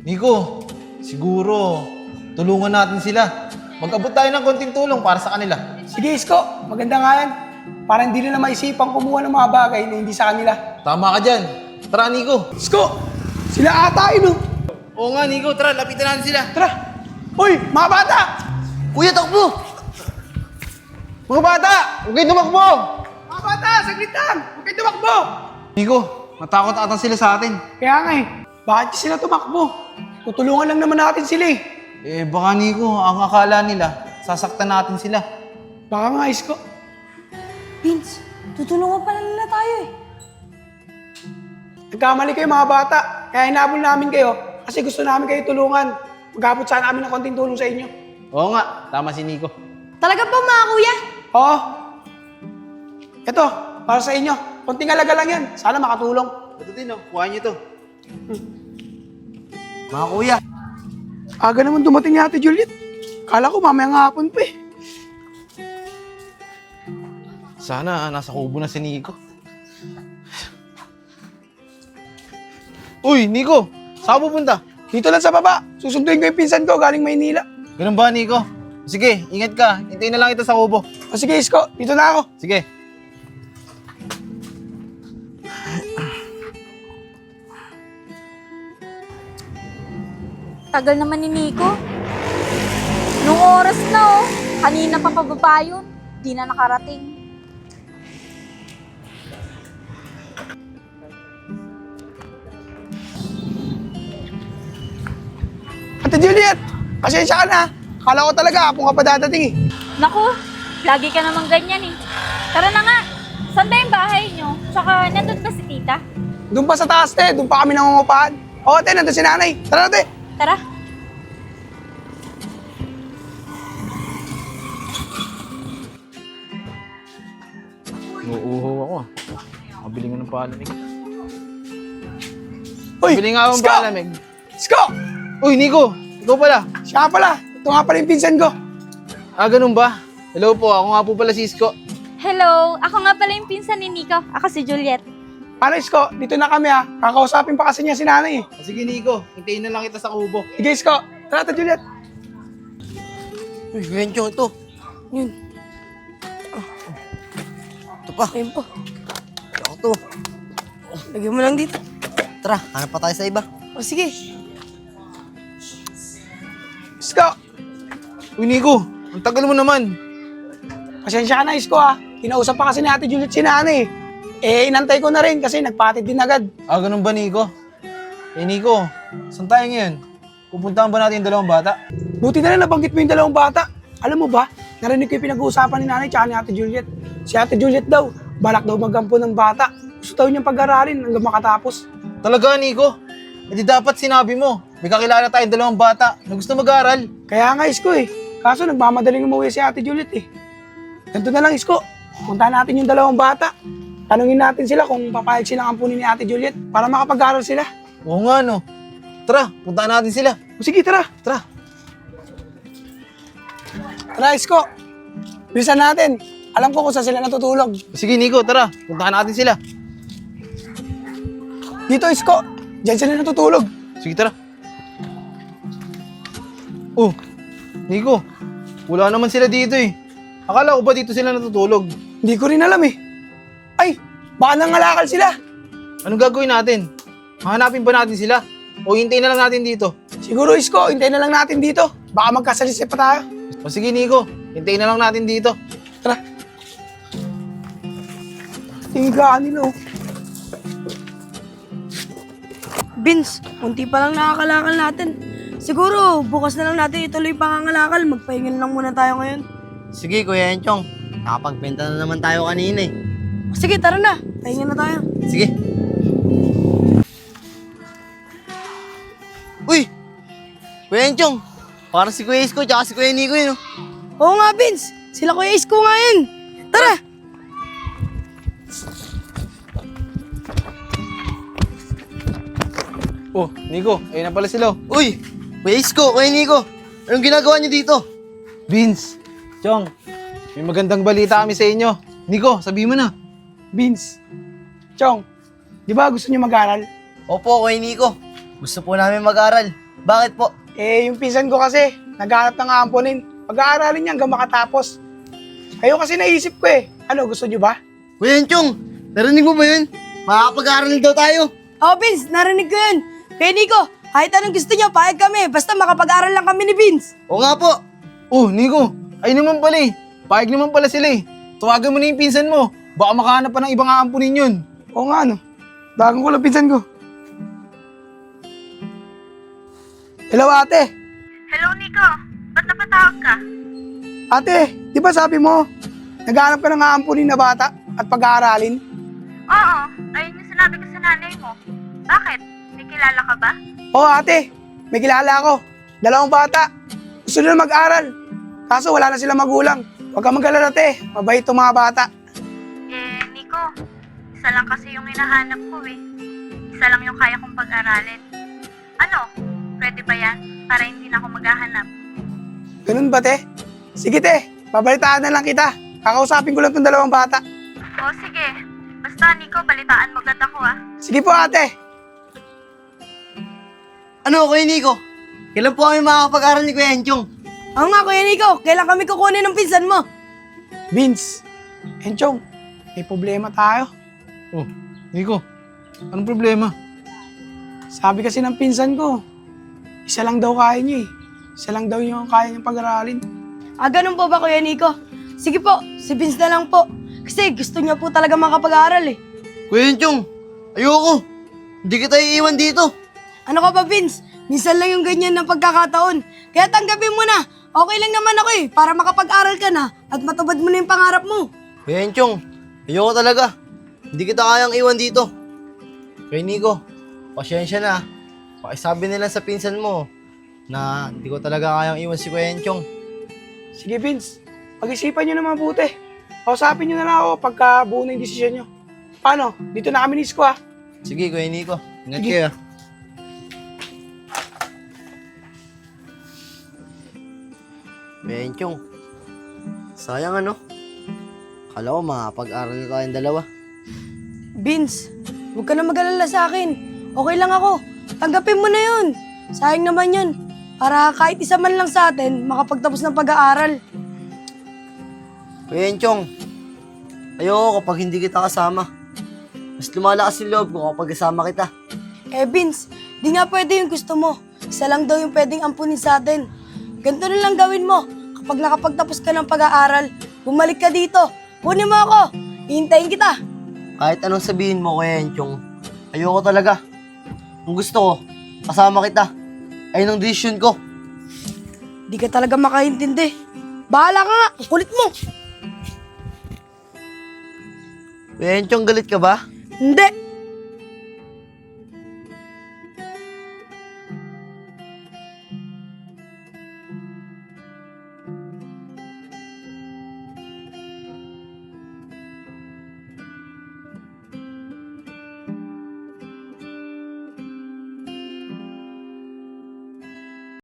Nico, siguro, tulungan natin sila. Mag-abot tayo ng konting tulong para sa kanila. Sige, Isko. Maganda nga yan. Para hindi nila maisipang kumuha ng mga bagay na hindi sa kanila. Tama ka dyan. Tara, Nico. Isko! Sila ata yun, oh. Oo nga, Nico. Tara, lapitan natin sila. Tara! Hoy, mga bata! Kuya, takbo! Mga bata, huwag kayo tumakbo! Mga bata, saglit lang! Huwag kayo tumakbo! Nico, natakot ata sila sa atin. Kaya nga eh, bakit sila tumakbo? Tutulungan lang naman natin sila eh. Baka Nico, ang akala nila, sasaktan natin sila. Baka nga, Isko. Vince, tutulungan pala nila tayo eh. Nagkamali kayo mga bata. Kaya hinabol namin kayo kasi gusto namin kayo tulungan. Mag-abot sana kami ng konting tulong sa inyo. Oo nga, tama si Nico. Talaga ba mga kuya? Oo. Ito, para sa inyo. Konting alaga lang yan. Sana makatulong. Ito din, kuha niyo to. Mga kuya. Aga naman dumating ni Ate Juliet. Kala ko mamayang hapon pa eh. Sana nasa kubo na si Nico. Uy, Nico! Saan pupunta? Dito lang sa baba. Susunduin ko yung pinsan ko galing Maynila. Ganun ba, Nico? Sige, ingat ka. Hintayin na lang kita sa kubo. O sige, Isko. Dito na ako. Sige. Tagal naman ni Nico. Nung oras na oh, kanina pa pababa yun. Di na nakarating. Ate Juliet! Pasensya ka na. Kala ko talaga hapon ka pa dadating eh. Naku, lagi ka namang ganyan eh. Tara na nga. Saan ba yung bahay nyo? Tsaka nandun ba si tita? Doon pa sa taas, te. Doon pa kami nangungupahan. Oo, te. Nandun si nanay. Tara, te. Tara. Uuho ako. Mabili nga ng palamig. Uy! Mabili nga akong Isko! palamig. Isko! Uy, Nico! Ikaw pala. Siya pala. Ito nga pala yung pinsan ko. Ganun ba? Hello po, ako nga po pala si Isko. Hello, ako nga pala yung pinsan ni Nico. Ako si Juliet. Paano, Isko? Dito na kami ha. Kakausapin pa kasi niya si nanay eh. Sige, Nico. Hintayin na lang kita sa kubo. Sige, Isko. Tara, Ate Juliet. Uy, Wencho, ito. Yun. Ito pa. Ayun pa. Ako to. Lagyan mo lang dito. Tara, hanap pa tayo sa iba. O, sige. Isko! Uy, Nico. Ang tagal mo naman. Pasensya ka na, Isko ha. Kinausap pa kasi ni Ate Juliet si nanay eh. Inantay ko na rin kasi nagpatid din agad. Ganun ba, Nico? Nico, saan tayo ngayon? Pupuntahan ba natin yung dalawang bata? Buti na lang nabanggit mo yung dalawang bata. Alam mo ba, narinig ko yung pinag-uusapan ni nanay tsaka ni Ate Juliet. Si Ate Juliet daw, balak daw maggampo ng bata. Gusto daw niyang pag-aralin hanggang makatapos. Talaga, Nico? Di dapat sinabi mo. May kakilala tayong dalawang bata na gusto mag-aaral. Kaya nga, Isko eh. Kaso nagmamadaling umuwi si Ate Juliet eh. Ganito na lang, Isko. Puntahan natin yung dalawang bata. Tanungin natin sila kung papayag silang ampunin ni Ate Juliet para makapag-aral sila. Oo nga, no. Tara, puntahan natin sila. O sige, tara. Tara. Tara, Isko. Bilisan natin. Alam ko kung saan sila natutulog. Sige, Nico, tara. Puntahan natin sila. Dito, Isko. Diyan sila natutulog. Sige, tara. Oh, Nico. Wala naman sila dito eh. Akala ko ba dito sila natutulog? Hindi ko rin alam eh. Ay, baka nangalakal sila. Anong gagawin natin? Hahanapin ba natin sila? O hintayin na lang natin dito? Siguro, Isko, hintayin na lang natin dito. Baka magkasalisip pa tayo. O sige, Nico. Hintayin na lang natin dito. Tara. Tinggaan nila oh. Vince, unti pa lang nakakalakal natin. Siguro, bukas na lang natin ituloy pangangalakal. Magpahingal lang muna tayo ngayon. Sige, Kuya Enchong. Nakapagbenta na naman tayo kanina eh. Sige, tara na. Pahinga na tayo. Sige. Uy! Kuya Enchong! Parang si Kuya Isko tsaka si Kuya Nico yun. Oo nga, Vince. Sila Kuya Isko nga yun. Tara! Oh, Nico. Ayun na pala sila. Uy! Kuya Isko, Kuya Nico! Anong ginagawa niyo dito? Vince, Chong, may magandang balita kami sa inyo. Nico, sabihin mo na. Vince. Chong, di ba gusto niyo mag-aral? Opo, Kuya Nico. Gusto po namin mag-aral. Bakit po? Yung pinsan ko kasi, naghahanap ng aamponin. Pag-aaralin niya hanggang makatapos. Kayo kasi naisip ko eh. Ano, gusto niyo ba? Kuya Enchong, narinig mo ba yun? Makakapag-aaral daw tayo. Oh, Vince, narinig ko yun. Kaya Nico, kahit anong gusto niyo, pahig kami. Basta makapag-aral lang kami ni Vince. Oo nga po. Oh, Nico, ay naman pala eh. Pahig naman pala sila eh. Tawagan mo na yung pinsan mo. Baka makahanap pa ng ibang aampunin yun. Oo nga, ano. Bagong ko lang pinsan ko. Hello, ate. Hello, Nico. Ba't napatawag ka? Ate, di ba sabi mo, naghahanap ka ng aampunin na bata at pag-aaralin? Oo, ayun yung sinabi ko sa nanay mo. Bakit? May kilala ka ba? Oo, ate. May kilala ako. 2 bata. Gusto nila mag-aral. Kaso wala na silang magulang. Huwag kang mag-alala, ate. Mabait itong mga bata. Nico, isa lang kasi yung hinahanap ko eh. Isa lang yung kaya kong pag-aralin. Ano? Pwede ba yan? Para hindi na ako maghahanap. Ganun ba, te? Sige, te. Babalitaan na lang kita. Kakausapin ko lang itong 2 bata. O sige. Basta, Nico, balitaan mo agad ako ah. Sige po, ate. Ano, Kuya Nico? Kailan po kami makakapag-aral ni Kuya Enchong? Oo nga, Kuya Nico, kailan kami kukunin ng pinsan mo? Vince, Enchong, may problema tayo. Oh, Nico, anong problema? Sabi kasi ng pinsan ko, isa lang daw kaya niya eh. Isa lang daw yung kaya niyang pag-aralin. Ah, ganun po ba, Kuya Nico? Sige po, si Vince na lang po. Kasi gusto niya po talaga makapag-aral eh. Kuya Enchong, ayoko. Hindi kita iiwan dito. Ano ka ba, Vince? Minsan lang yung ganyan ng pagkakataon. Kaya tanggapin mo na. Okay lang naman ako eh, para makapag-aral ka na at matubad mo na yung pangarap mo. Kuya Enchong, ayoko talaga. Hindi kita kayang iwan dito. Kuya Nico, pasensya na. Pakisabi nila sa pinsan mo na hindi ko talaga kayang iwan si Kuya Enchong. Sige Vince, pag-isipan niyo na mabuti. Kausapin niyo na lang ako pagka buo na yung desisyon niyo. Paano? Dito na kami ni Isko ah. Sige, Kuya Nico. Ingat Sige. kayo. Kuya Enchong, sayang ano? Kala ko makapag-aral na tayong dalawa. Vince, huwag ka na mag-alala sa akin. Okay lang ako. Tanggapin mo na yun. Sayang naman yun. Para kahit isa man lang sa atin, makapagtapos ng pag-aaral. Kuya Enchong, ayoko kapag hindi kita kasama. Mas lumalakas yung loob ko kapag kasama kita. Eh Vince, di nga pwede yung gusto mo. Isa lang daw yung pwedeng ampunin sa atin. Ganito na lang gawin mo. Kapag nakapagtapos ka ng pag-aaral, bumalik ka dito. Kunin mo ako. Hihintayin kita. Kahit anong sabihin mo, Kuya Enchong, ayoko talaga. Ang gusto ko, kasama kita. Ayun ang desisyon ko. Di ka talaga makaintindi. Bahala ka nga. Ang kulit mo. Kuya Enchong, galit ka ba? Hindi.